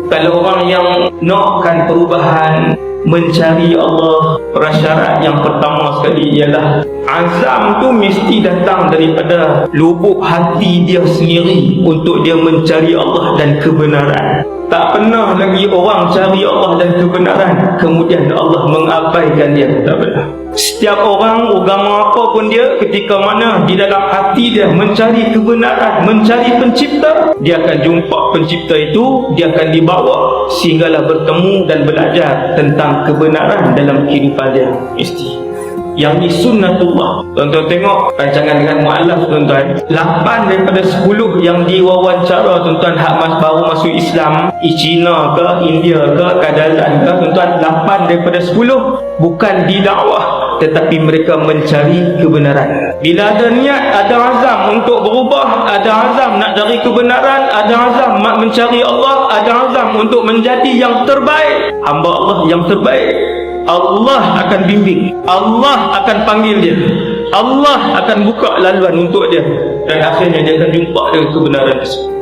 Kalau orang yang nakkan perubahan, mencari Allah, prasyarat yang pertama sekali ialah azam tu mesti datang daripada lubuk hati dia sendiri untuk dia mencari Allah dan kebenaran. Tak pernah lagi orang cari Allah dan kebenaran kemudian Allah mengabaikan dia. Tak pernah. Setiap orang, agama apa pun dia, ketika mana di dalam hati dia mencari kebenaran, mencari pencipta, dia akan jumpa pencipta itu, dia akan dibawa sehinggalah bertemu dan belajar tentang kebenaran dalam kehidupan dia. Mesti. Yang ni sunnatullah. Tuan-tuan tengok rancangan dengan mu'alaf tuan-tuan, 8 daripada 10 yang diwawancara tuan-tuan baru masuk Islam, China ke, India ke, Kadalan ke, tuan-tuan, 8 daripada 10 bukan didakwah, tetapi mereka mencari kebenaran. Bila ada niat, ada azam untuk berubah, ada azam nak cari kebenaran, ada azam nak mencari Allah, ada azam untuk menjadi yang terbaik, hamba Allah yang terbaik, Allah akan bimbing, Allah akan panggil dia, Allah akan buka laluan untuk dia, dan akhirnya dia akan jumpa dengan kebenaran tersebut.